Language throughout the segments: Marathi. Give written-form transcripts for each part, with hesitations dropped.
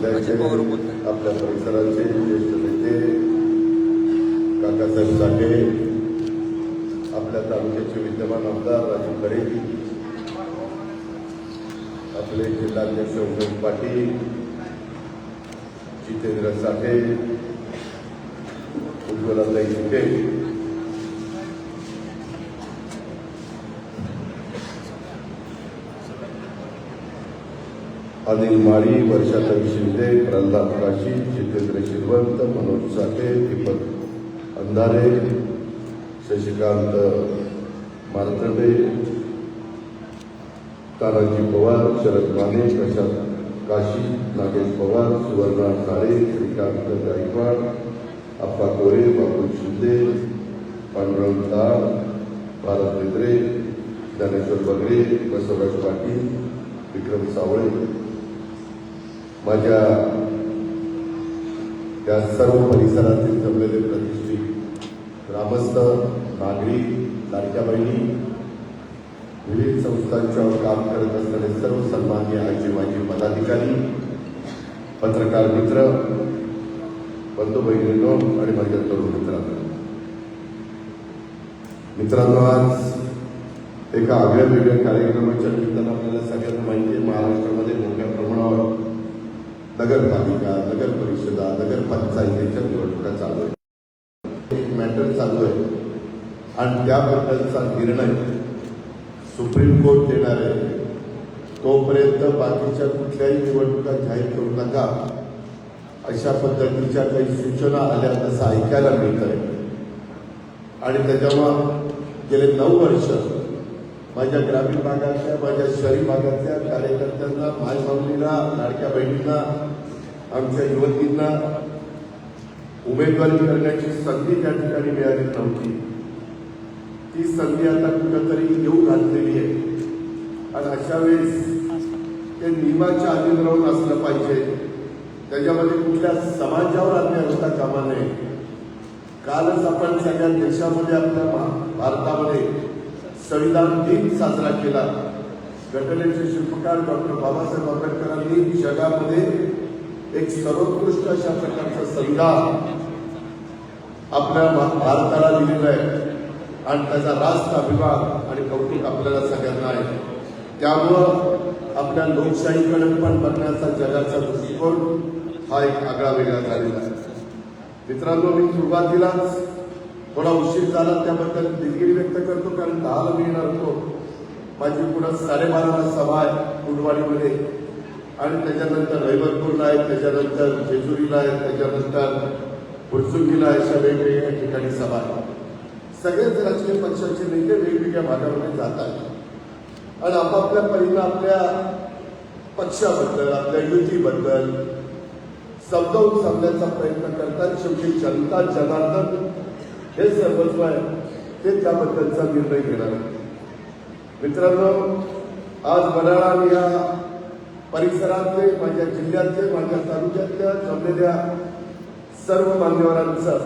जिल्ह्याचे आपल्या परिसराचे ज्येष्ठ नेते काकासाहेब साठे, आपल्या तालुक्याचे विद्यमान आमदार राजू खरे, आपले जिल्हाध्यक्ष उमेश पाटील, जितेंद्र साठे, उज्ज्वलाताई झुके, अनिल माळी, वर्षाताई शिंदे, प्रल्हाद काशी, जितेंद्र शिरवंत, मनोज साठे, दीपक अंधारे, शशिकांत मारतंडे, तानाजी पवार, शरद माने, प्रशांत काशी, नागेश पवार, सुवर्णा काळे, श्रीकांत गायकवाड, अप्पा कोरे, बापू शिंदे, पांडुरंग तार, भारत बेंद्रे, ज्ञानेश्वर बगरे, बसवराज पाटील, विक्रम सावळे, माझ्या त्या सर्व परिसरातील जमलेले प्रतिष्ठित ग्रामस्थ, नागरिक, लाडक्या बहिणी, विविध संस्थांच्यावर काम करत असणारे सर्व सन्माननीय आजी माजी पदाधिकारी, पत्रकार मित्र, बंधू भगिनींनो आणि माझ्या तरुण मित्रांनो, आज एका आगळ्या वेगळ्या कार्यक्रमाच्या निमित्तानं आपल्याला सगळ्यांना माहिती आहे, महाराष्ट्रामध्ये मोठ्या प्रमाणावर नगरपालिका, नगर परिषदा, नगरपंचायतीच्या निवडणुका चालू आहेत. एक मॅटर चालू आहे आणि त्याबद्दलचा निर्णय सुप्रीम कोर्ट देणार आहे. तोपर्यंत बाकीच्या कुठल्याही निवडणुका जाहीर करू नका, अशा पद्धतीच्या काही सूचना आल्या तसं ऐकायला मिळत आहे. आणि त्याच्यामुळं गेले 9 वर्ष माझ्या ग्रामीण भागातल्या, माझ्या शहरी भागातल्या कार्यकर्त्यांना, मायमाऊलीला, लाडक्या बहिणींना, आमच्या युवतींना उमेदवारी करण्याची संधी त्या ठिकाणी मिळाली नव्हती. ती संधी आता कुठंतरी येऊ घातलेली आहे. आणि अशा वेळेस ते नियमाच्या अधीन राहून असलं पाहिजे. त्याच्यामध्ये कुठल्या समाजावर अन्याय होता कामा नये. कालच आपण सगळ्या देशामध्ये, आपल्या भारतामध्ये संविधान दिन साजरा केला. घटनेचे शिल्पकार डॉक्टर बाबासाहेब आंबेडकरांनी जगामध्ये एक सर्वोत्कृष्ट अशा प्रकारचं संविधान आपल्या भारताला दिलेलं आहे आणि त्याचा राष्ट्र अभिमान आणि कौतुक आपल्याला सगळ्यांना आहे. त्यामुळं आपल्या लोकशाहीकडे पण बघण्याचा जगाचा दृष्टिकोन हा एक आगळा वेगळा झालेला आहे. मित्रांनो, मी सुरुवातीलाच थोडा उशीर झाला त्याबद्दल दिलगिरी व्यक्त करतो, कारण 10ला मी येणार होतो. माझी पुढं 12:30ला सभा आहे कुंडवाडीमध्ये आणि त्याच्यानंतर रहिमतपूरला आहे, त्याच्यानंतर जेजुरीला आहे, त्याच्यानंतर फुरसुंगीला अशा वेगवेगळ्या ठिकाणी सभा आहे. सगळेच राजकीय पक्षाचे नेते वेगवेगळ्या भागामध्ये जात आहेत आणि आपापल्या परीनं आपल्या पक्षाबद्दल, आपल्या युतीबद्दल समजावून सांगण्याचा प्रयत्न करतात. शेवटी जनता जनार्दन हे सर्वस्व आहे, ते त्याबद्दलचा निर्णय घेणार आहे. मित्रांनो, आज बनाळा आणि या परिसरातले, माझ्या जिल्ह्यातले, माझ्या तालुक्यातल्या जमलेल्या सर्व मान्यवरांचं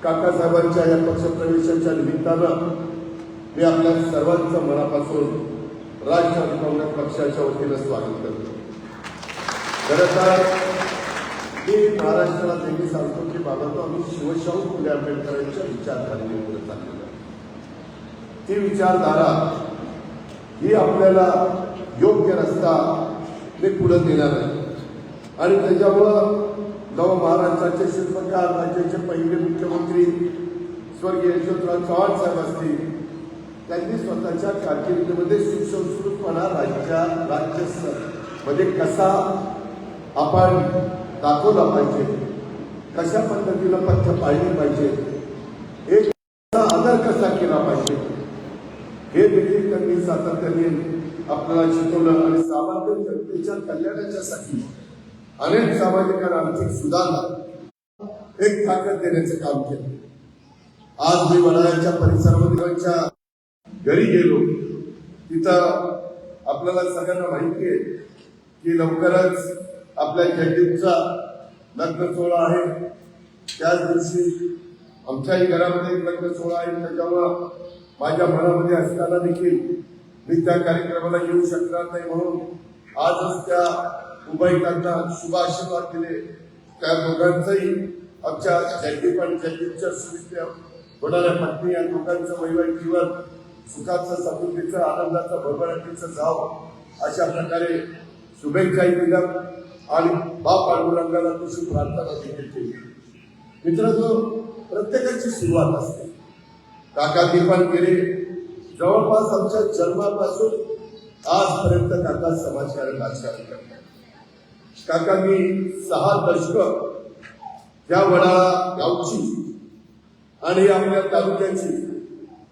काकासाहेबांच्या या पक्षप्रवेशाच्या निमित्तानं मी आपल्या सर्वांचं मनापासून राष्ट्रवादी काँग्रेस पक्षाच्या वतीनं स्वागत करतो. खरं तर मी महाराष्ट्राला नेहमी सांगतो की बाबा, तो आम्ही शिवशाहू फुले आंबेडकरांच्या विचारधारेने पुढे चाललेलो. ती विचारधारा ही आपल्याला योग्य रस्ता ते पुढे नेणार आहे. आणि त्याच्यामुळं नवमहाराष्ट्राचे शिल्पकार, राज्याचे पहिले मुख्यमंत्री स्वर्गीय यशवंतराव चव्हाण साहेब असतील, त्यांनी स्वतःच्या कारकिर्दीमध्ये सुसंस्कृतपणा राज्यामध्ये कसा आपण दाखवला पाहिजे, कशा पद्धतीनं पथ्य पाळली पाहिजे, एक आदर कसा केला पाहिजे, हे देखील त्यांनी सातत्याने आपल्याला शिकवलं. आणि सामान्य जनतेच्या कल्याणाच्यासाठी अनेक सामाजिक आणि आर्थिक सुधारणा एक ताकद देण्याचं काम केलं. आज मी वडाळ्याच्या परिसरामध्ये घरी गेलो, तिथं आपल्याला सगळ्यांना माहिती आहे की लवकरच आपल्या जयदीपचा लग्न सोहळा आहे. त्याच दिवशी आमच्याही घरामध्ये एक लग्न सोहळा आहे. त्याच्यामुळं माझ्या मनामध्ये असताना देखील मी त्या कार्यक्रमाला येऊ शकणार नाही, म्हणून आजच त्या उभयतांना शुभ आशीर्वाद दिले. त्या दोघांचंही आमच्या जयदीप आणि जयदीपच्या सुविधा होणाऱ्या पत्नी या दोघांचं वैवाहिक जीवन सुखाचं, समृद्धीचं, आनंदाचं, भरभराटीचं जावं अशा प्रकारे शुभेच्छाही दिल्या आणि बाप पांडुरंगाला तशी प्रार्थना देखील केली. मित्रांनो, प्रत्येकाची सुरुवात असते. काका दीपान गेले जवळपास आमच्या जन्मापासून आजपर्यंत काका समाजकारण राजकारण करतात. काकांनी 6 दशक या वडाळा गावची आणि आपल्या तालुक्याची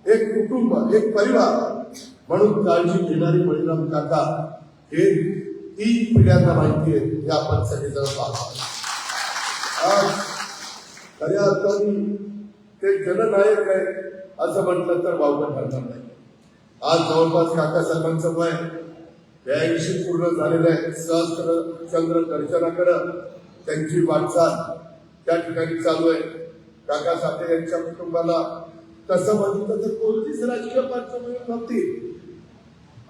एक कुटुंब, एक परिवार म्हणून काळजी घेणारी बळीराम काका हे 3 पिढ्यांना माहिती आहे हे आपण सगळेजण पाहतो. आज खऱ्या अर्थाने ते जननायक आहे असं म्हटलं तर वावगं ठरणार नाही. आज जवळपास काकासाहेबांचं वय 82 पूर्ण झालेलं आहे. सहस्त्र चंद्र दर्शनाकडे त्यांची वाटचाल त्या ठिकाणी चालू आहे. काका साठे यांच्या कुटुंबाला तसं बघितलं तर कोणतीच राजकीय पार्श्वभूमी नव्हती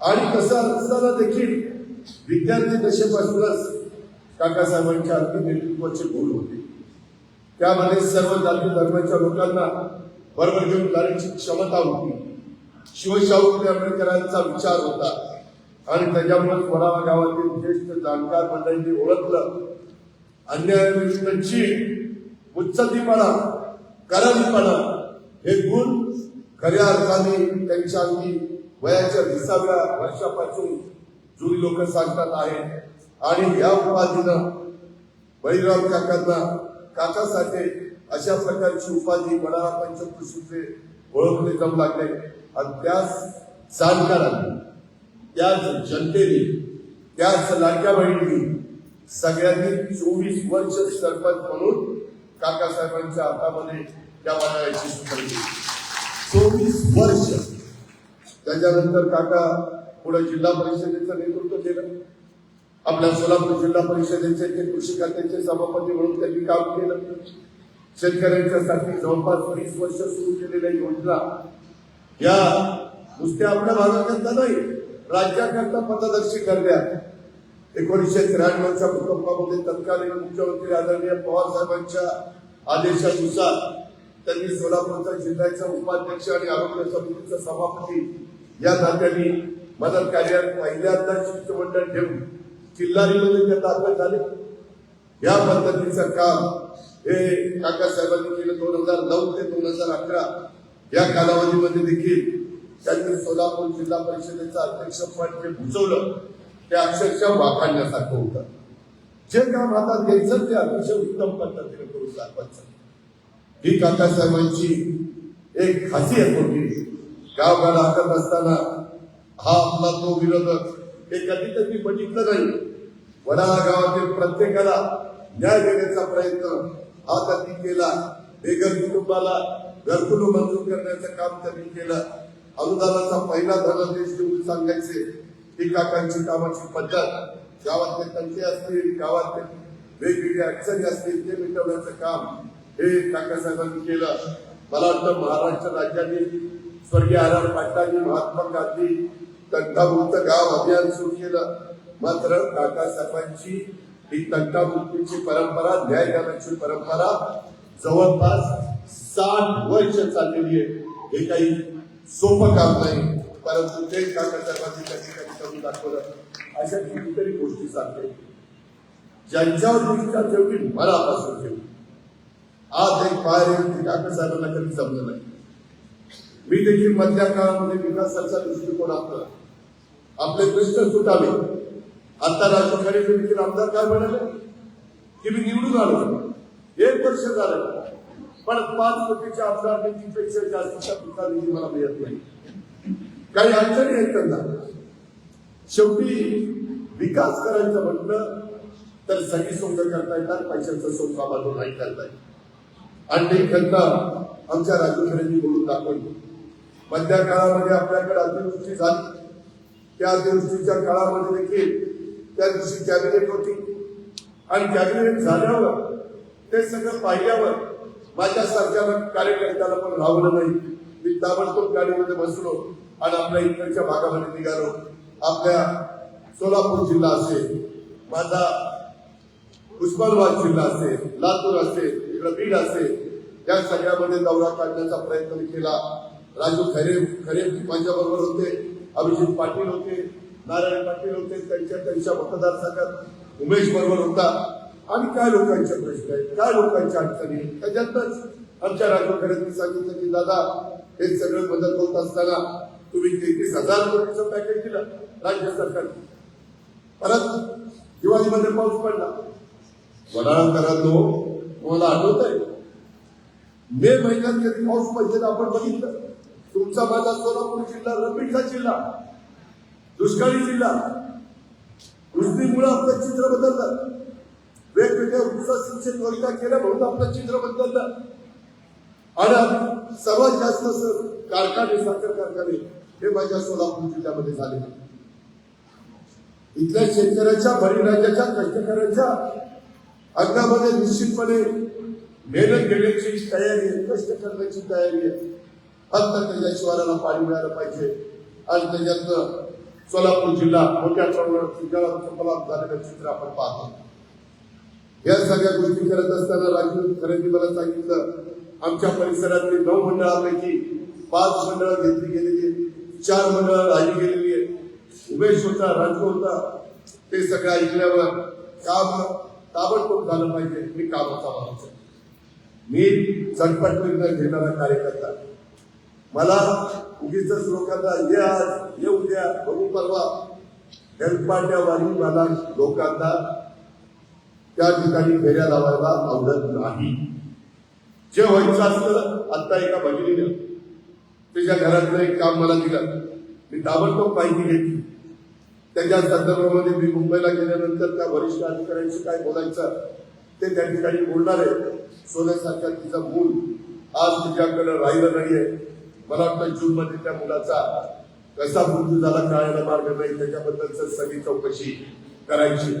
आणि तसं असताना देखील विद्यार्थी दशेपासूनच काकासाहेबांच्या अगदी नेतृत्वाचे गुण होते. त्यामध्ये सर्व जाती धर्माच्या लोकांना बरोबर घेऊन जाण्याची क्षमता होती. शिवशाहू आंबेडकरांचा विचार होता आणि त्याच्यामुळे वडाळा गावातील ज्येष्ठ जाणकार मंडळींनी ओळखलं अन्यायाविरुद्धची उच्चतीपणा, करारीपणा हे गुण खऱ्या अर्थाने त्यांच्या अगदी वयाच्या 20व्या वर्षापासून जुनी लोक सांगतात आहेत आणि या उपाधीनं बळीराम काकांना काकासाठी अशा प्रकारची उपाधी वडाळा पंचकृषीचे ओळखले जाऊ लागले आणि त्याच जाणकारांनी, त्याच जनतेने, त्याच लाडक्या बहिणींनी सगळ्यांनी 24 वर्ष सरपंच म्हणून काकासाहेबांच्या हातामध्ये त्या वडाळ्याची सुपारी दिली. 24 वर्ष. त्याच्यानंतर काका पुढे जिल्हा परिषदेचं नेतृत्व केलं. आपल्या सोलापूर जिल्हा परिषदेचे ते कृषी खात्याचे सभापती म्हणून त्यांनी काम केलं. शेतकऱ्यांच्यासाठी जवळपास 20 वर्ष सुरू केलेल्या योजना या नुसत्या आपल्या भागाकरता नाही, राज्याकरता पथदर्शी ठरल्या. 1993च्या भूकंपामध्ये तत्कालीन मुख्यमंत्री आदरणीय पवार साहेबांच्या आदेशानुसार त्यांनी सोलापूरच्या जिल्ह्याच्या उपाध्यक्ष आणि आरोग्य समितीचा सभापती या नात्याने मदत कार्यात पहिल्यांदा शिष्टमंडळ ठेवून किल्लारीमध्ये ते दाखल झाले. या पद्धतीचं काम हे काकासाहेबांनी केलं. 2009 ते 2011 या कालावधीमध्ये देखील त्यांनी सोलापूर जिल्हा परिषदेचं अध्यक्षपद जे भूषवलं ते अक्षरशः वाखाणण्यासारखं होतं. जे काम हातात घ्यायचं ते अतिशय उत्तम पद्धतीने करून दाखवायचं ही काकासाहेबांची एक खासियत होती. गावगाडा हातात असताना हा आपला तो विरोधक हे कधी कधी बघितलं नाही. वडाळा गावातील प्रत्येकाला न्याय देण्याचा प्रयत्न हा त्यांनी केला. बेघर कुटुंबाला घरकुल मंजूर करण्याचं काम त्यांनी केलं. अनुदानाचा पहिला धनादेश देऊन सांगायचे ही काकांची कामाची पद्धत. गावातले तंटे असतील, गावातले वेगवेगळ्या अडचणी असतील ते मिटवण्याचं काम हे काकासाहेबांनी केलं. मला वाटतं महाराष्ट्र राज्याने स्वर्गीय आर पाटलांनी महात्मा गांधी तंटामुक्त गाव अभियान सुरू केलं. मात्र काकासाहेबांची ही तंटामुक्तीची परंपरा, न्यायदानाची परंपरा जवळपास 60 वर्ष चाललेली आहे. हे काही सोपं काम नाही, परंतु ते काकासाहेबांनी त्या ठिकाणी करून दाखवलं. अशा कितीतरी गोष्टी सांगते ज्यांच्यावर निष्ठा ठेवली, मनापासून ठेवली. आज एक पाय काकासाहेबांना कधी जमलं नाही. मी देखील मधल्या काळामध्ये विकासाचा दृष्टिकोन आपले प्रश्न सुटावे. आता राजू खरे देखील आमदार काय म्हणाले की मी निवडून आलो, 1 वर्ष झालं, पण 5 कोटीच्या आमदार निधीपेक्षा जास्तीचा कुठला निधी मला मिळत नाही. काही अडचणी आहेत त्यांना. शेवटी विकास करायचं म्हटलं तर सगळी सोंग करता येतात, पैशाचं सोंग बाजू नाही करता येत. आणि ते खंत आमच्या राजू खरेंनी बोलून दाखवली. मधल्या काळामध्ये आपल्याकडे अतिवृष्टी झाली. त्या अतिवृष्टीच्या काळामध्ये देखील त्या दिवशी कॅबिनेट होती आणि कॅबिनेट झाल्यावर ते सगळं पाहिल्यावर माझ्यासारख्या कार्यकर्त्याला पण राहवलं नाही. मी ताबडतोब गाडीमध्ये बसलो आणि आपल्या इकडच्या भागामध्ये निघालो. आपल्या सोलापूर जिल्हा असेल, माझा उस्मानाबाद जिल्हा असेल, लातूर असेल, इकडे बीड असेल, या सगळ्यामध्ये दौरा काढण्याचा प्रयत्न मी केला. राजू खरे माझ्याबरोबर होते, अभिजित पाटील होते, नारायण पाटील होते, त्यांच्या मतदारसंघात उमेश बरोबर होता. आणि काय लोकांचे प्रश्न आहेत, काय लोकांच्या अडचणी आहेत, त्याच्यातच आमच्या राजू खरेंनी सांगितलं की दादा हे सगळं बदल होत असताना तुम्ही 33,000 कोटीचं पॅकेज दिलं राज्य सरकारने. परत दिवाळीमध्ये पाऊस पडला. वडाळकरांनो, तुम्हाला आठवत आहे मे महिन्यात कधी पाऊस पडलेला आपण बघितलं? तुमचा माझा सोलापूर जिल्हा रब्बीचा जिल्हा, दुष्काळी जिल्हा. दुष्टीमुळे आपलं चित्र बदललं. वेगवेगळ्या उपसा सिंचन योजना केल्या म्हणून आपलं चित्र बदललं. आणि सर्वात जास्त कारखाने, साखर कारखाने हे माझ्या सोलापूर जिल्ह्यामध्ये झाले. इथल्या शेतकऱ्याच्या, बळीराजाच्या, कष्टकऱ्यांच्या अंगामध्ये निश्चितपणे मेहनत घेण्याची तयारी आहे, कष्ट करण्याची तयारी आहे. फक्त त्याच्या शिवाराला पाणी मिळालं पाहिजे. आणि त्याच्यातनं सोलापूर जिल्हा मोठ्या प्रमाणात झालेलं चित्र आपण पाहतो. या सगळ्या गोष्टी करत असताना राजू खरेंनी मला सांगितलं आमच्या परिसरातली 9 मंडळापैकी 5 मंडळं घेतली गेलेली, 4 मंडळं राहिली गेलेली आहे. उमेश होता, राजू होता. ते सगळं ऐकल्यावर काम ताबडतोब झालं पाहिजे. मी कामाचा माणूस आहे. मी झटपट निर्णय घेणारा कार्यकर्ता. मला उगीच लोकांना ये आज, ये उद्या, बघू परवा हेलपाट्यावारी मला लोकांना त्या ठिकाणी फेऱ्या लावायला आवडत नाही. जे व्हायचं असतं, आता एका भगिनीने त्याच्या घरातलं एक काम मला दिलं. मी ताबडतोब माहिती घेतली. त्याच्या संदर्भामध्ये मी मुंबईला गेल्यानंतर त्या वरिष्ठ अधिकाऱ्यांशी काय बोलायचं ते त्या ठिकाणी बोलणार आहे. सोन्यासारखा तिचं मूल आज तुझ्याकडे राहिलं नाहीये. मला वाटतं जून मध्ये त्या मुलाचा कसा मृत्यू झाला कळायला मार्ग नाही, त्याच्याबद्दल सगळी चौकशी करायची.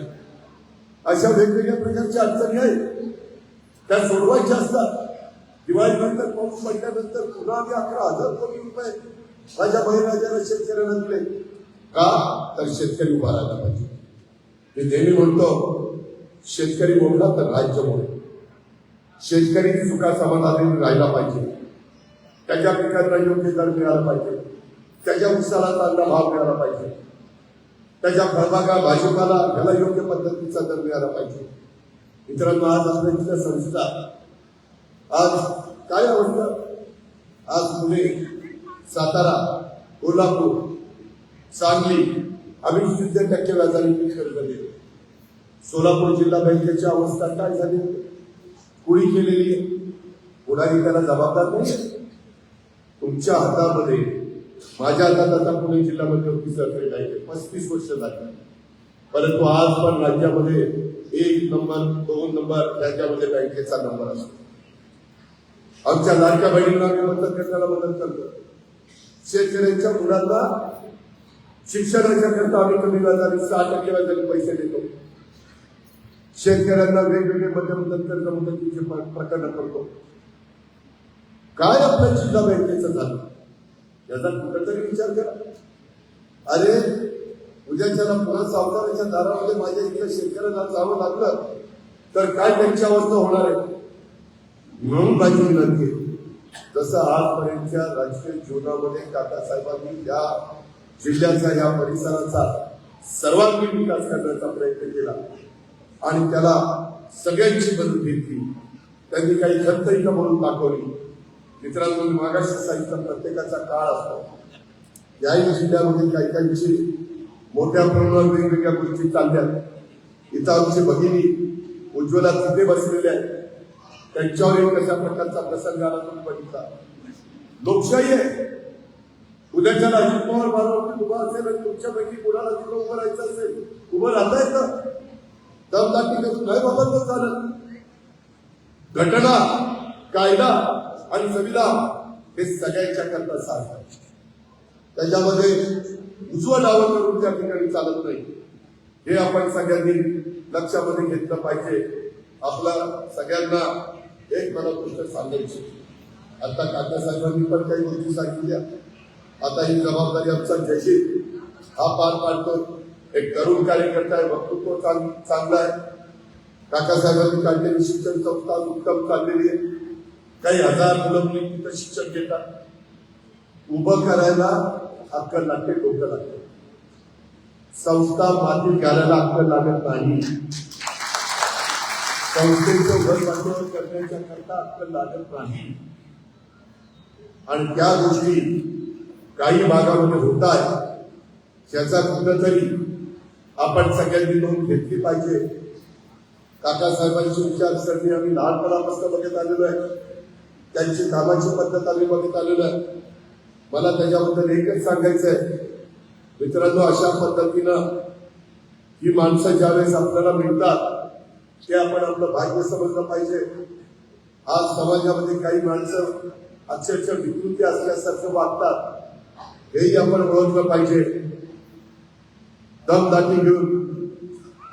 अशा वेगवेगळ्या प्रकारच्या अडचणी आहेत, त्या सोडवायच्या असतात. दिवाळीनंतर पाऊस पडल्यानंतर पुन्हा मी 11,000 कोटी रुपये माझ्या बळीराजाला शेतकऱ्यांना दिले. का तर शेतकरी उभा राहिला पाहिजे. मी नेहमी म्हणतो शेतकरी मोडला तर राज्य मोडेल. शेतकरी सुखा समाधानी राहिला पाहिजे. त्याच्या पिकांना योग्य दर मिळाला पाहिजे. त्याच्या उसाला चांगला भाव मिळाला पाहिजे. त्याच्या फळबागा, भाजीपाला याला योग्य पद्धतीचा दर मिळाला पाहिजे. मित्रांनो, आज आपल्या इथल्या संस्था आज काय अवस्था? आज पुणे, सातारा, कोल्हापूर, सांगली आम्ही 0% व्याजाने कर्ज दिले. सोलापूर जिल्हा बँकेची अवस्था काय झाली? कुणी केलेली आहे? कोणाही त्याला जबाबदार नाही. तुमच्या हातामध्ये, माझ्या हातात आता पुणे जिल्ह्यामध्ये होती सहकारी बँक 35 वर्ष झाली. परंतु आज पण राज्यामध्ये 1 नंबर 2 नंबर राज्यामध्ये बँकेचा नंबर असतो. आमच्या लाडक्या बहिणींना आम्ही मदत करण्याला मदत करतो. शेतकऱ्यांच्या मुलांना शिक्षणाच्या करता आम्ही कमी व्याजाने 6% व्याजाने पैसे देतो. शेतकऱ्यांना वेगवेगळे मध्यम कर्ज मुदतीचे प्रकरण करतो. काय आपल्या जिल्हा बँकेचं झालं याचा कुठेतरी विचार करा. अरे उद्याच्याला पुन्हा सावकाराच्या दारामध्ये माझ्या इथल्या शेतकऱ्यांना जावं लागलं तर काय त्यांची अवस्था होणार आहे? म्हणून माझी विनंती, जसं आजपर्यंतच्या राजकीय जीवनामध्ये काकासाहेबांनी या जिल्ह्याचा, या परिसराचा सर्वांगीण विकास करण्याचा प्रयत्न केला आणि त्याला सगळ्यांची मदत घेतली. त्यांनी काही खंतही म्हणून दाखवली. मित्रांनो, मागाशी सांगितलं प्रत्येकाचा काळ असतो. याही जिल्ह्यामध्ये काही काहींची मोठ्या प्रमाणावर वेगवेगळ्या गोष्टी चालल्या. इथं आमची भगिनी उज्ज्वला तिथे बसलेल्या आहेत. त्यांच्यावर एक कशा प्रकारचा प्रसंग आला तुम्ही बघितला. लोकशाही आहे. उद्याच्या अजित पवार बारावरती उभा असेल आणि तुमच्यापैकी कोणाला तिथं उभं राहायचं असेल, उभं राहता येतं. दमदाटी करून नाही बाबत चालत. घटना, कायदा आणि संविधान हे सगळ्यांच्या करता सारखं. त्याच्यामध्ये उजवा डावा करून त्या ठिकाणी चालत नाही. हे आपण सगळ्यांनी लक्षामध्ये घेतलं पाहिजे. आपला सगळ्यांना एक मला गोष्ट सांगायची. आता काकासाहेबांनी पण काही गोष्टी सांगितल्या. आता ही जबाबदारी आमचा जशीर हा पार पाडतो. एक तरुण कार्यकर्ता आहे, वक्तृत्व चांगलं आहे. काकासाहेबांनी काढलेली शिक्षण संस्था उत्तम चाललेली आहे. काही हजार मुलं मुली तिथं शिक्षण घेतात. उभं करायला अक्कल लागते, डोकं लागते. संस्था मातीत घालायला अक्कल लागत नाही. संस्थेचं भरभांडवल करण्याच्या करता अक्कल लागत नाही. आणि त्या गोष्टी काही भागामध्ये होत आहे. त्याचा कुठंतरी आपण सगळ्यांनी नोंद घेतली पाहिजे. काकासाहेबांची विचारसरणी आम्ही लहानपणापासून बघत आलेलो आहे. त्यांची कामाची पद्धत आम्ही बघत आलेलो आहे. मला त्याच्याबद्दल एकच सांगायचं आहे मित्रांनो, अशा पद्धतीनं ही माणसं ज्यावेळेस आपल्याला मिळतात ते आपण आपलं भाग्य समजलं पाहिजे. आज समाजामध्ये काही माणसं अक्षरशः विकृती असल्यासारखं वागतात, हेही आपण ओळखलं पाहिजे. दमदाटी घेऊन,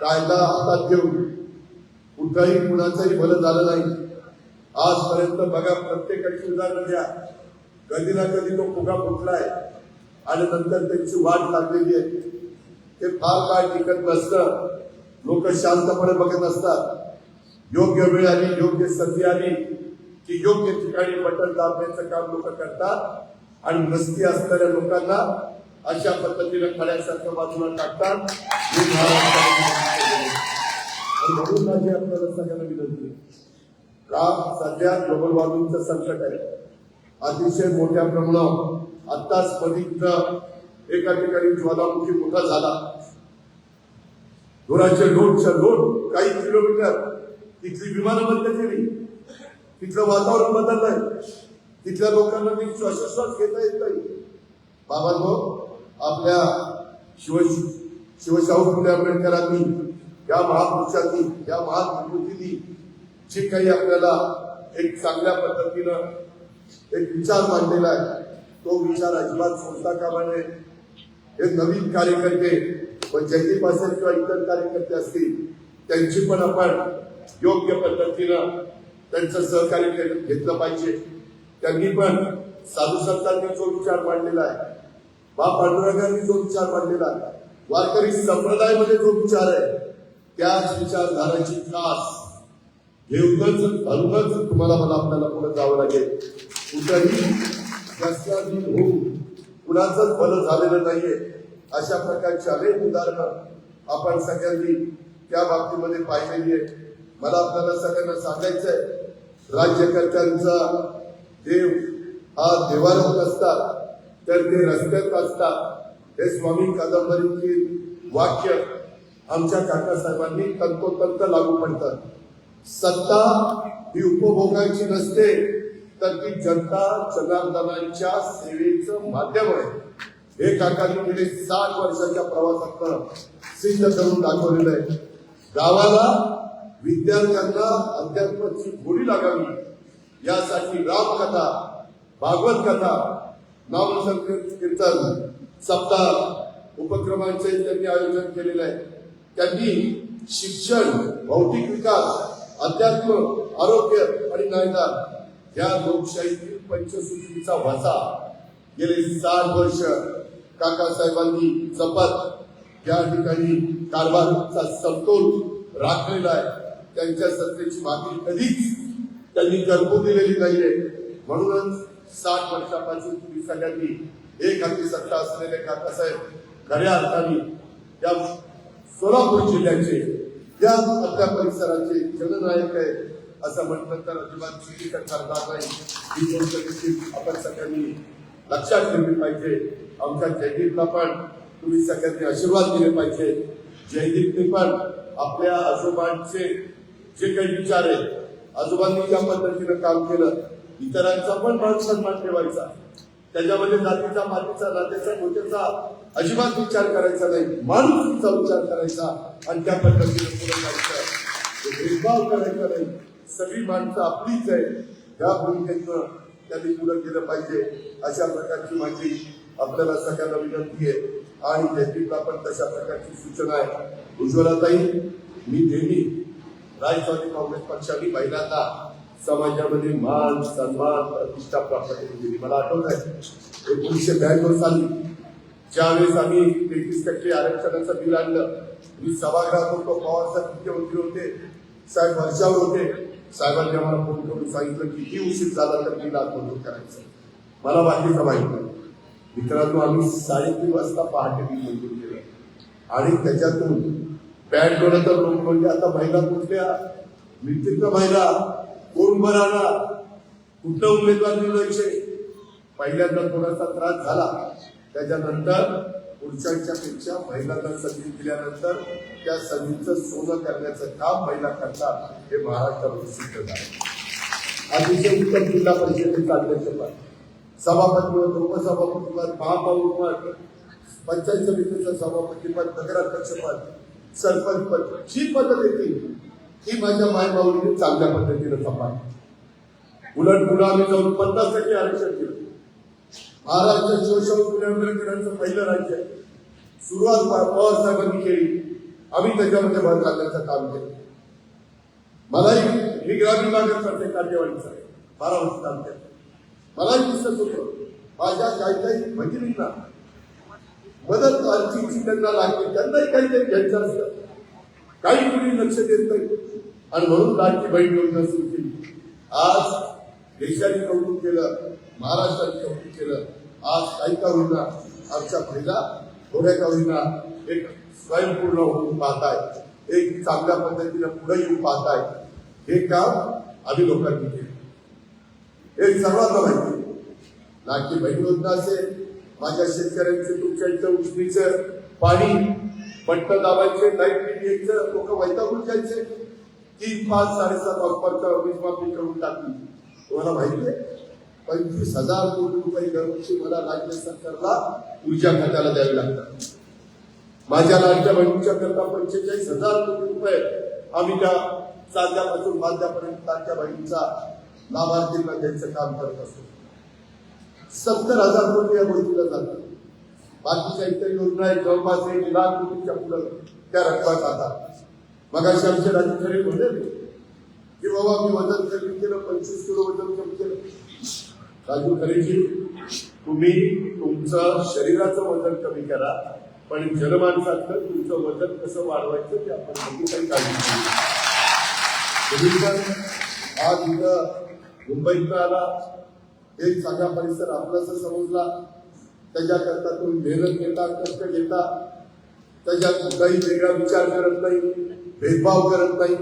कायदा हातात घेऊन कुठंही कुणाचंही भलं झालं नाही. आजपर्यंत बघा, प्रत्येकाची उदाहरणं द्या. कधी ना कधी तो फुगा फुटलाय आणि नंतर त्यांची वाट लागलेली आहे. ते फार काळ टिकत नसतं. लोक शांतपणे बघत असतात. योग्य वेळ आली, योग्य संधी आली की योग्य ठिकाणी बटन दाबण्याचं काम लोक करतात आणि नसती असणाऱ्या लोकांना अशा पद्धतीने खड्यासारखं बाजूला टाकतात. म्हणून माझी आपल्याला सगळ्यांना विनंती का, सध्या ग्लोबल वॉर्मिंगचं संकट आहे अतिशय मोठ्या प्रमाणावर. आत्ताच बघितलं एका ठिकाणी ज्वालामुखी मोठा झाला. धुराचे लोट काही किलोमीटर तिथली विमानं बंद केली. तिथलं वातावरण बदललंय. तिथल्या लोकांना श्वासोश्वास घेता येत नाही. बाबांनो, आपल्या शिवशाहू फुले आंबेडकरांनी, या महापुरुषांनी, या महाविभूतींनी जे काही आपल्याला एक चांगल्या पद्धतीनं एक विचार मांडलेला आहे, तो विचार अजिबात सोडता कामा नये. हे नवीन कार्यकर्ते व जयदीप असेल किंवा इतर कार्यकर्ते असतील, त्यांची पण आपण योग्य पद्धतीनं त्यांचं सहकार्य घेतलं पाहिजे. त्यांनी पण साधू संतांनी जो विचार मांडलेला आहे, पांडुरंगांनी जो विचार मांडलेला आहे, वारकरी संप्रदायामध्ये जो विचार आहे, त्याच विचारधाराची कास घेऊनच घालूनच तुम्हाला मला आपल्याला पुढे जावं लागेल. कुठंही जास्तीत होऊन कुणाचंच भलं झालेलं नाहीये. अशा प्रकारची अनेक उदाहरणं आपण सगळ्यांनी त्या बाबतीमध्ये पाहिलेली आहे. मला आपल्याला सगळ्यांना सांगायचंय, राज्यकर्त्यांचा देव हा देवारात नसतात तर ते रस्त्यात असतात. हे स्वामी कादंबरीची वाक्य आमच्या काकासाहेबांनी तंतोतंत लागू पडतात. सत्ता ही उपभोगायची नसते, तर ती जनता जनार्दनांच्या सेवेचं माध्यम आहे. हे काकांनी गेले 60 वर्षाच्या प्रवासात सिद्ध करून दाखवलेलं आहे. गावाला, विद्यार्थ्यांना अध्यात्माची गोडी लागावी यासाठी रामकथा, भागवत कथा, नामसंकीर्तन, सप्ताह उपक्रमांचे त्यांनी आयोजन केलेलं आहे. त्यांनी शिक्षण, भौतिक विकास, अध्यात्म, आरोग्य आणि न्यायदान या लोकशाहीतील पंचसूत्रीचा वसा गेले 60 वर्ष काकासाहेबांनी जपत या ठिकाणी कारभाराचा समतोल राखलेला आहे. त्यांच्या सत्तेची मागणी कधीच त्यांनी करपू दिलेली नाहीये. म्हणूनच 60 वर्षापासून तुम्ही सगळ्यांनी एक हाती सत्ता असलेले काकासाहेब खऱ्या अर्थाने या सोलापूर जिल्ह्याचे, या आपल्या परिसराचे जननायक आहे असं म्हटलं तर अजिबात चुकीचं ठरणार नाही. ही गोष्ट देखील आपण सगळ्यांनी लक्षात ठेवली पाहिजे. आमच्या जयदीपला पण तुम्ही सगळ्यांनी आशीर्वाद दिले पाहिजे. जयदीपने पण आपल्या आजोबांचे जे काही विचार आहेत, आजोबांनी ज्या पद्धतीनं काम केलं, इतरांचा पण मान सन्मान ठेवायचा. त्याच्यामध्ये जातीचा, मातीचा, नात्याचा, गोत्याचा अजिबात विचार करायचा नाही. माणुसकीचा विचार करायचा आणि त्या पद्धतीने पुढे जायचं. भेदभाव करायचा नाही. सगळी माणसं आपलीच आहे, या भूमिकेतनं त्यांनी पुढे केलं पाहिजे. अशा प्रकारची माझी आपल्याला सगळ्यांना विनंती आहे. आणि जयदीपला पण तशा प्रकारची सूचना आहे. उज्ज्वलाताई, मी नेहमी राष्ट्रवादी काँग्रेस पक्षाने पहिल्यांदा समाजामध्ये मान, सन्मान, प्रतिष्ठा प्राप्त करून दिली. मला आठवत आहे 1992 साली ज्यावेळेस आम्ही 33% आरक्षणाचं बिल आणलं, मी सभागृहात होतो, पवार साहेब मुख्यमंत्री होते, साहेब वर्षावर होते. साहेबांनी आम्हाला फोन करून सांगितलं की किती उशीर झाला तर बिल आज मंजूर करायचं. मला बाकीचं माहित नाही. मित्रांनो, आम्ही 3:30 वाजता पहाटे बिल मंजूर केलं आणि त्याच्यातून बॅट डोळं तर लोक म्हणजे आता महिला कुठल्या मिळतील का, महिला कोण उभं राहणार, कुठं उमेदवार निवडायचे. पहिल्यांदा थोडासा त्रास झाला, त्याच्यानंतर पुरुषांच्या पेक्षा महिलांना संधी दिल्यानंतर त्या संधीचं सोनं करण्याचं काम महिला करतात हे महाराष्ट्रावर सिद्ध झालं. अतिशय उत्तम जिल्हा परिषदेचे अध्यक्षपद, सभापतीपद, उपसभापतीपद, महापौरपद, पंचायत समितीचं सभापतीपद, नगराध्यक्षपद, सरपंच पद, जी पदं देतील ही माझ्या मायबाऊंनी चांगल्या पद्धतीनं सांभाळली. उलट पुन्हा आम्ही जाऊन 50% आरक्षण केलं. महाराष्ट्र शिवशाहू फुले आंबेडकरांचं पहिलं राज्य आहे. सुरुवात पवार साहेबांनी केली, आम्ही त्याच्यामध्ये भर घालण्याचं काम केलं. मलाही मी ग्रामीण भागात करते कार्यवाहीचा 12 वर्ष काम केलं. मलाही दिसत होतं माझ्या काही भगिनींना मदत आर्थिकची त्यांना लागते, त्यांनाही काहीतरी घ्यायचं असतं, काही मुली लक्ष देत नाही आणि म्हणून लाडकी बहीण योजना सुरू केली. आज देशाने कौतुक केलं, महाराष्ट्राने कौतुक केलं. आज काही का होईना आमच्या महिला थोड्या का होईना एक स्वयंपूर्ण होऊन पाहताय, एक चांगल्या पद्धतीने पुढे येऊन पाहताय. हे काम आम्ही लोकांनी केले, हे सर्वांना माहिती. लाडकी बहीण योजना असेल, माझ्या शेतकऱ्यांचे तुमच्या इथं उजनीचं पाणी बट्ट दाबायचे, लाईट बिल यायचं, लोक वैतागून जायचे. 3, 5, 7.5 वाजपर्यंत वीज माफी करून टाकली. तुम्हाला माहिती आहे 25,000 कोटी रुपये दरवर्षी मला राज्य सरकारला ऊर्जा खात्याला द्यावे लागतात. माझ्या लाडक्या बहिणीच्या करता 45,000 कोटी रुपये आम्ही त्या चांद्यापासून बांध्यापर्यंत लाडक्या बहिणीचा लाभार्थींना द्यायचं काम करत असतो. 70,000 कोटी या गोष्टीला जातात. बाकीच्या इतर योजना आहेत, जवळपास 1 लाख कोटीच्या पुढे त्या रक्कमा जातात. मग अशा आमचे राज्य खरे म्हणले की बाबा मी वजन कमी केलं, 25 किलो वजन कमी केलं. राजू खरेजी, तुम्ही तुमचं शरीराचं वजन कमी करा, पण जनमानसातलं तुमचं वजन कसं वाढवायचं ते आपण काही काळजी घेऊ. तुम्ही पण आज इथं मुंबईत आला, एक चांगला परिसर आपलाच समजला, त्याच्याकरता तुम्ही मेहनत घेता, कष्ट घेता, त्याच्यात काही वेगळा विचार करत नाही, भेदभाव करत नाही.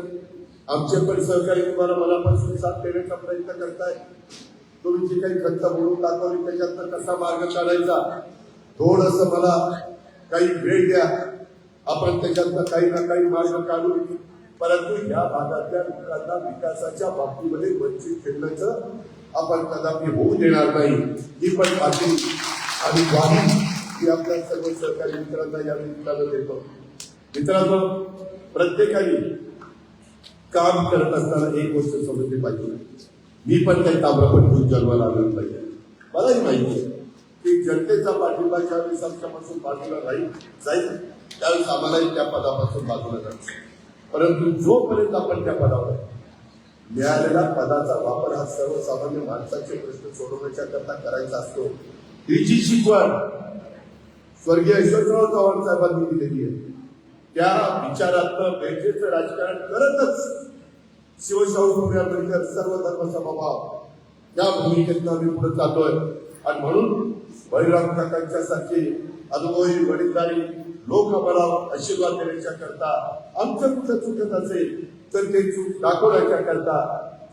आमचे पण सहकारी तुम्हाला मनापासून साथ देण्याचा प्रयत्न करताय. तुम्ही जी काही खंत बोलून दाखवली त्याच्यातनं कसा मार्ग काढायचा, थोडस मला काही वेळ द्या, आपण त्याच्यातनं काही ना काही मार्ग काढू. परंतु या भागातल्या लोकांना विकासाच्या बाबतीमध्ये वंचित ठेवण्याचं आपण कदापि होऊ देणार नाही. ही पण खात्री आणि ग्वाही ही आपल्या सर्व सहकारी मित्रांना या निमित्तानं देतो. मित्रांनो, प्रत्येकाने काम करत असताना एक गोष्ट समजली पाहिजे, मी पण काही ताम्रपट जन्माला आलेलं पाहिजे. मलाही माहिती आहे की जनतेचा पाठिंबा ज्यावेळेस आमच्यापासून बाजूला राहील जाईल त्यावेळेस आम्हालाही त्या पदापासून बाजूला जायचं. परंतु जोपर्यंत आपण त्या पदावर मिळालेला पदाचा वापर हा सर्वसामान्य माणसाचे प्रश्न सोडवण्याच्या करता करायचा असतो. ही जी शिकवण स्वर्गीय यशवंतराव चव्हाण साहेबांनी दिलेली आहे, त्या विचारातनं बेजेचं राजकारण करतच शिवशाहू फुले आंबेडकर सर्व धर्म समभाव या भूमिकेतनं आम्ही पुढे जातोय. आणि म्हणून बळीराम काकांच्या सारखे अनुभवी वडीलधारी लोक आम्हाला आशीर्वाद देण्याच्या करता, आमचं कुठं चुकत असेल तर ते चूक दाखवण्याच्या करता,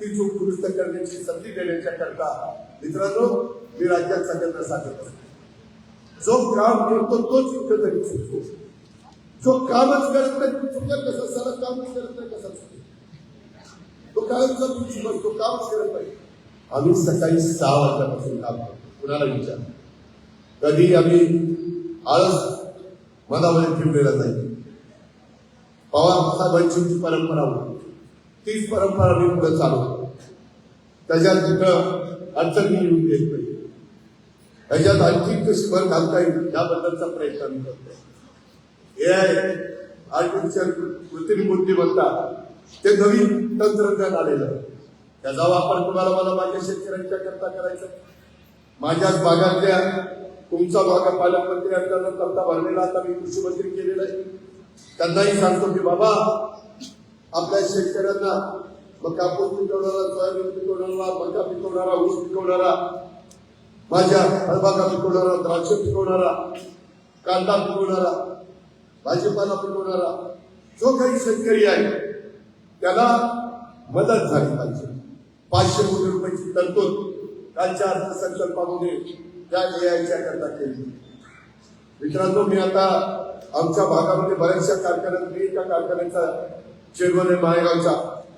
ती चूक दुरुस्त करण्याची संधी देण्याच्या करता मित्रांनो मी राज्यात सगळ्यांना सांगत असतो, जो काम करतो तोच कुठं तरी चुकतो. जो कामच करत नाही तो चुकत कसा, सारा कामच करत नाही कसा चुकतो. तो कायमचा चुकत, तो कामच करत नाही. आम्ही सकाळी 6 वाजल्यापासून काम करतो. कुणाला विचार, कधी आम्ही आळस मनामध्ये ठेवलेला नाही. पवार साहेबांची परंपरा होती, तीच परंपरा मी पुढे चालवतो. त्याच्यात कुठं अडचणी येऊन देत नाही, त्याच्यात आणखी कशी भर घालता येईल याबद्दलचा प्रयत्न आम्ही करतो. AI आर्टिफिशियल कृत्रिम बुद्धिमत्ता ते नवीन तंत्रज्ञान आलेलं, त्याचा वापर तुम्हाला मला माझ्या शेतकऱ्यांच्या करता करायचा. माझ्याच भागातल्या तुमचा भाग पालकमंत्री असताना तक्ता भरलेला आता मी कृषी मंत्री केलेला आहे. त्यांनाही सांगतो की बाबा आपल्या शेतकऱ्यांना मग कापूस पिकवणारा, सोयाबीन पिकवणारा, मका पिकवणारा, ऊस पिकवणारा, भाज्या फळबागा पिकवणारा, द्राक्ष पिकवणारा, कांदा पिकवणारा, भाजीपाला पिकवणारा जो काही शेतकरी आहे त्याला मदत झाली पाहिजे. 500 कोटी रुपयाची तरतूद कालच्या अर्थसंकल्पामध्ये त्या एआयच्या करता केली. मित्रांनो, मी आता आमच्या भागामध्ये बऱ्याचशा कारखान्यात, मी एका कारखान्याचा चेअरमन आहे माळेगावचा,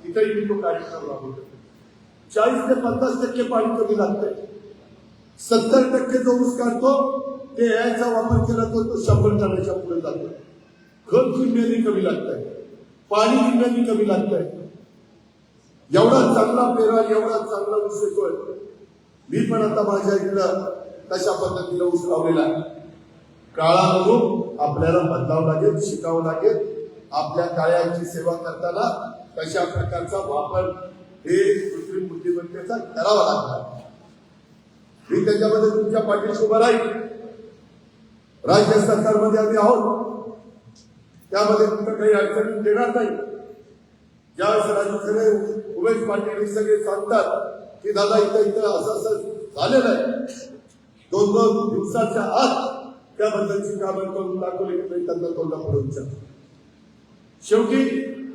तिथेही मी तो कार्यक्रम राबवतो. 40 ते 50% पाणी कमी लागतंय. 70% जो ऊस काढतो ते एआयचा वापर केला तर तो 100 टनाच्या पुढे जातो. खत निम्म्याने कमी लागतंय, पाणी निम्म्याने कमी लागतंय. एवढा चांगला पेरा, एवढा चांगला ऊस येतोय. मी पण आता माझ्या इकडं तशा पद्धतीनं ऊस लावलेला आहे. काळानुरूप आपल्याला बदलावं लागेल, शिकावं लागेल. आपल्या काळ्यांची सेवा करताना कशा प्रकारचा वापर हे कृत्रिम बुद्धिमत्तेचा करावा लागणार. मी त्याच्यामध्ये तुमच्या पाठीशी उभा राहील. राज्य सरकारमध्ये आम्ही आहोत, त्यामध्ये कुठं काही अडचणी देणार नाही. ज्यावेळेस राजू खरे, उमेश पाटील हे सगळे सांगतात की दादा इथं असं झालेलं आहे, 2-2 दिवसाच्या आत त्याबद्दलची कामं करून दाखवली की त्यांना तोंडा पडून शेवटी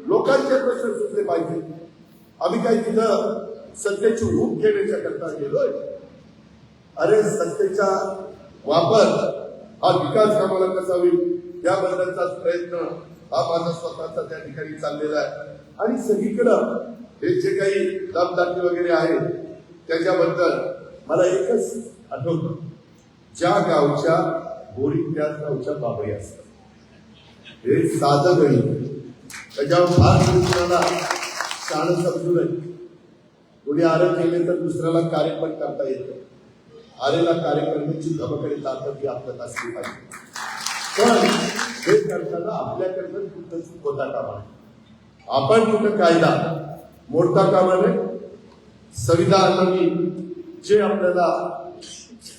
लोकांचे प्रश्न सुटले पाहिजे. आम्ही काही तिथं सत्तेची हूक घेण्याच्या करता गेलोय. अरे सत्तेचा वापर हा विकास कामाला कसा होईल याबद्दलचा प्रयत्न हा माझा स्वतःचा त्या ठिकाणी चाललेला आहे. आणि सगळीकडं हे जे काही दमदाटी वगैरे आहे त्याच्याबद्दल मला एकच आठवतं, ज्या गावच्या बोरी त्याच गावच्या बाबरी असतात. हे साधं गणित त्याच्यावर फार दुसऱ्याला शाळा समजू नये. कोणी आरे केले तर दुसऱ्याला कार्य पण करता येतं. आरेला कार्य करण्याची धमकडे ताकद ही आपल्यात असली पाहिजे. पण हे करताना आपल्याकडनं कुठं चूक होता कामा नये. आपण कुठं कायदा मोडता कामा नये. संविधानाने जे आपल्याला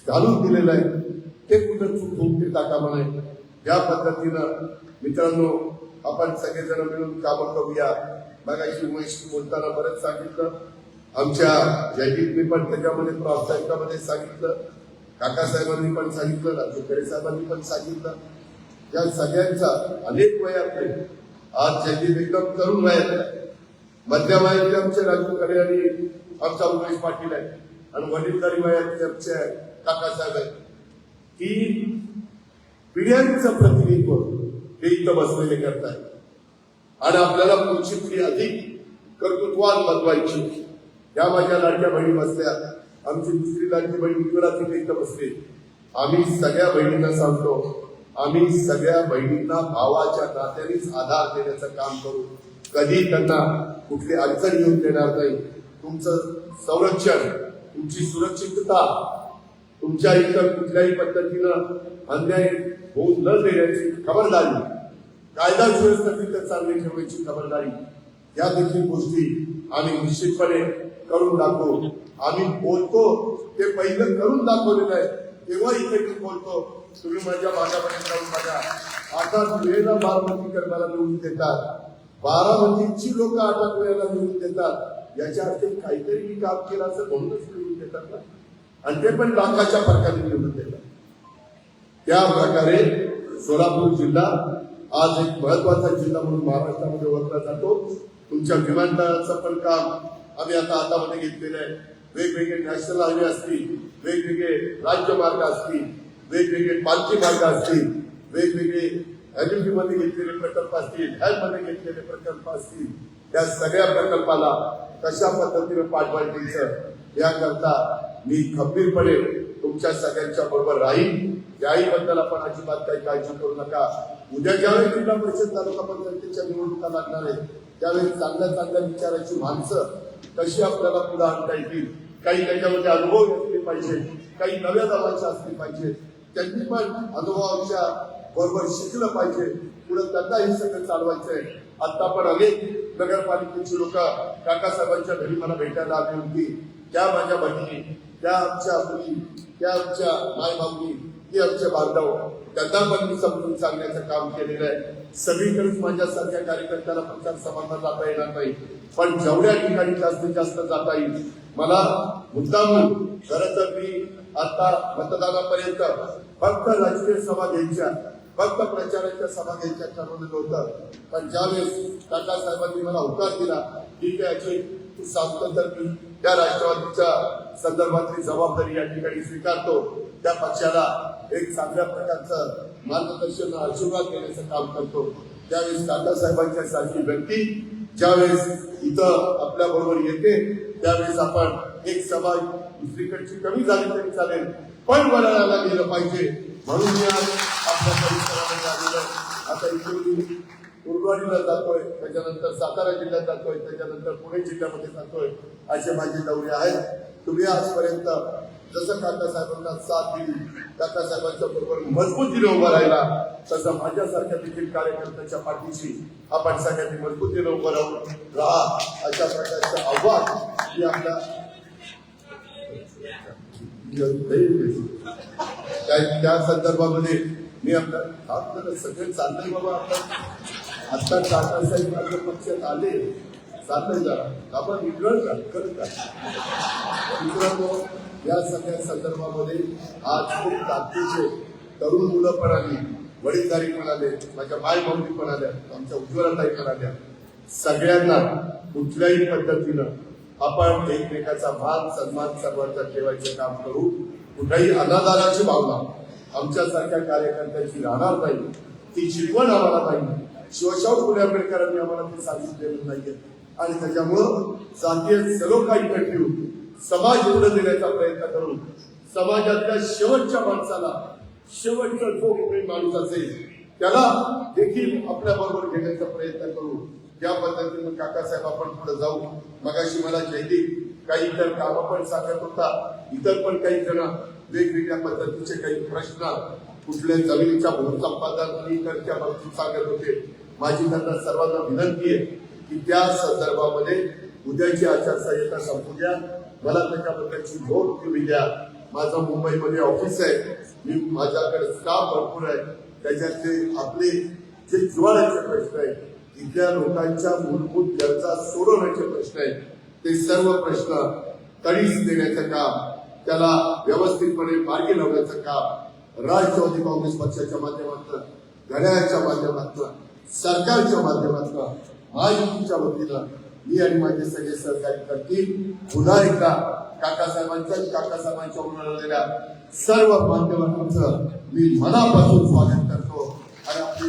घालून दिलेलं आहे ते कुठं चूक होऊन देता कामा नये. या पद्धतीनं मित्रांनो आपण सगळेजण मिळून कामं करूया. मगाशी उमेश बोलताना बरंच सांगितलं, आमच्या जयदीपने पण त्याच्यामध्ये प्रास्ताविकामध्ये सांगितलं, काकासाहेबांनी पण सांगितलं, राजू खरे साहेबांनी पण सांगितलं. या सगळ्यांचा अनेक वयातले, आज जयदीप एकदम तरुण वयात आहे, मध्य वयातले आमचे राजू खरे आणि आमचा उमेश पाटील आहे, आणि वडीलधारी वयातले आमचे काकासाहेब आहेत. की पिढ्यांचं प्रतिनिधित्व हे इथं बसलेले करताय. आणि आपल्याला पुढची पिढी अधिक कर्तृत्वान बनवायची. या माझ्या लाडक्या बहिणी बसल्या, आमची दुसरी लाडकी बहीण उज्ज्वला तिथे इथं बसली. आम्ही सगळ्या बहिणींना सांगतो, आम्ही सगळ्या बहिणींना भावाच्या नात्यानेच आधार देण्याचं काम करू. कधी त्यांना कुठली अडचण येऊन देणार नाही. तुमचं संरक्षण, तुमची सुरक्षितता, तुमच्या इतर कुठल्याही पद्धतीनं अन्याय होऊ न देण्याची खबरदारी, कायदा सुव्यवस्था तिथं चांगली ठेवण्याची खबरदारी, या देखील गोष्टी आम्ही निश्चितपणे करून दाखवू. आम्ही बोलतो ते पहिलं करून दाखवलेलं आहे. तेव्हा इथे मी बोलतो, तुम्ही माझ्या भागापर्यंत जाऊन बघा. आता वेळेला बारामतीकर मला मिळवून देतात, बारामतीची लोक 8 वेळेला मिळवून देतात. याच्या अर्थ काहीतरी मी काम केलं असं म्हणूनच मिळवून देतात ना, आणि ते पण लाखाच्या फरकाने मिळवून देतात. त्या प्रकारे सोलापूर जिल्हा आज एक महत्वाचा जिल्हा म्हणून महाराष्ट्रामध्ये ओळखला जातो. तुमच्या विमानतळाचं पण काम आम्ही आता हातामध्ये घेतलेलं आहे. वेगवेगळे नॅशनल हायवे असतील, वेगवेगळे राज्यमार्ग असतील, वेगवेगळे पालखी मार्ग असतील, वेगवेगळे एलईडी मध्ये घेतलेले प्रकल्प असतील, हेल्थमध्ये घेतलेले प्रकल्प असतील, या सगळ्या प्रकल्पाला कशा पद्धतीने पाठबळ द्यायचं याकरता मी खंबीरपणे तुमच्या सगळ्यांच्या बरोबर राहील. याही बद्दल आपण अजिबात काही काळजी करू नका. उद्या ज्यावेळी जिल्हा परिषद तालुका पंचायतीच्या निवडणुका लागणार आहेत त्यावेळी चांगल्या चांगल्या विचाराची माणसं कशी आपल्याला पुढे आणता येतील, काही त्याच्यामध्ये अनुभव घेतले पाहिजे, काही नव्या दमाच्या असले पाहिजे, त्यांनी पण अनुभवाच्या बरोबर शिकलं पाहिजे. पुढे त्यांना हे सगळं चालवायचंय. आता पण अनेक नगरपालिकेची लोक काकासाहेबांच्या घरी मला भेटायला आली होती. त्या माझ्या बहिणी, त्या आमच्या मुली, त्या आमच्या मायबाबी की आमचे बांधव त्यांना पण मी समजून सांगण्याचं काम केलेलं आहे. सगळीकडेच माझ्यासारख्या कार्यकर्त्याला प्रचार सभांना जाता येणार नाही, पण जेवढ्या ठिकाणी जास्तीत जास्त जाता येईल मला मुद्दाम खरं तर मी आता मतदानापर्यंत फक्त राजकीय सभा घ्यायच्या, फक्त प्रचाराच्या सभा घ्यायच्या ठरवलेलं होतं. पण ज्यावेळेस काकासाहेबांनी मला होकार दिला, ठीक आहे अजय तू सांगतो तर मी त्या राष्ट्रवादीच्या संदर्भातली जबाबदारी या ठिकाणी स्वीकारतो, त्या पक्षाला एक चांगल्या प्रकारचं मार्गदर्शन आशीर्वाद देण्याचं काम करतो. त्यावेळेस काकासाहेबांच्या सारखी व्यक्ती ज्यावेळेस इथं आपल्या बरोबर येते त्यावेळेस आपण एक सभा दुसरीकडची कमी झाली तरी चालेल, पण वळणाला गेलं पाहिजे म्हणून मी आज आपल्या परिसरामध्ये आलेलो आहे. आता इकडून उर्वाडीला जातोय, त्याच्यानंतर सातारा जिल्ह्यात जातोय, त्याच्यानंतर पुणे जिल्ह्यामध्ये जातोय, असे माझे दौरे आहेत. तुम्ही आजपर्यंत जसं काकासाहेबांना साथ दिली, काकासाहेबांच्या बरोबर मजबूतीने उभं राहिला, तसं माझ्यासारख्या देखील कार्यकर्त्याच्या पाठीशी आपण सगळ्यांनी मजबूतीने उभं राहून राहा, अशा प्रकारचं आव्हान मी आपल्या त्या संदर्भामध्ये मी आपल्या सगळे चाललंय बाबा. आता काकासाहेब माझ्या पक्षात आले, चाललंय जरा आपण विकळ करत मित्रांनो. या सगळ्या संदर्भामध्ये आज खूप ताकदीचे तरुण मुलं पण आली, वडीलधारी पण आले, माझ्या माय भाऊनी पण आल्या, आमच्या उज्ज्वलताई पण आल्या. सगळ्यांना कुठल्याही पद्धतीनं आपण एकमेकाचा मान सन्मान सर्वांचा ठेवायचे काम करू. कुठल्याही अनादराची भावना आमच्यासारख्या कार्यकर्त्यांची राहणार नाही, ती शिकवण आम्हाला नाही. शिवशाहू फुले आंबेडकरांनी आम्हाला ते सांगितलेलं नाहीये आणि त्याच्यामुळं जातीय सलोखा इकडे ठेवून समाज पुढे देण्याचा प्रयत्न करून समाजातल्या शेवटच्या माणसाला, शेवटचा जो कोणी माणूस असेल त्याला देखील आपल्या बरोबर घेण्याचा प्रयत्न करू. या पद्धतीने काकासाहेब आपण पुढे जाऊ. मगाशी मला जयदीप काही इतर कामं पण सांगत होता, इतर पण काही जण वेगवेगळ्या पद्धतीचे काही प्रश्न कुठल्या जमिनीच्या भूसंपादन आणि इतरच्या बाबतीत सांगत होते. माझी त्यांना सर्वांना विनंती आहे की त्या संदर्भामध्ये उद्याची आचारसंहिता संपू द्या, मला त्याच्याबद्दलची नोट तुम्ही द्या. माझं मुंबईमध्ये ऑफिस आहे, मी माझ्याकडे स्टाफ भरपूर आहे, त्याच्यातले आपले जे जिव्हाळ्याचे प्रश्न आहेत, इथल्या लोकांच्या मूलभूत गरजा सोडवण्याचे प्रश्न आहेत, ते सर्व प्रश्न तडीस देण्याचं काम, त्याला व्यवस्थितपणे मार्गी लावण्याचं काम राष्ट्रवादी काँग्रेस पक्षाच्या माध्यमातून, घड्याळाच्या माध्यमातून, सरकारच्या माध्यमातून, महायुतीच्या वतीनं मी आणि माझे सगळे सहकारी करतील. पुन्हा एकदा काकासाहेबांच्या उन्हाळलेल्या सर्व माध्यमांचं मी मनापासून स्वागत करतो आणि आपली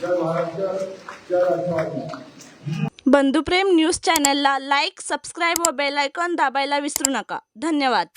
जय महाराष्ट्र, जय राष्ट्रवादी. बंधुप्रेम न्यूज चॅनलला लाईक, सबस्क्राईब व बेल आयकॉन दाबायला विसरू नका. धन्यवाद.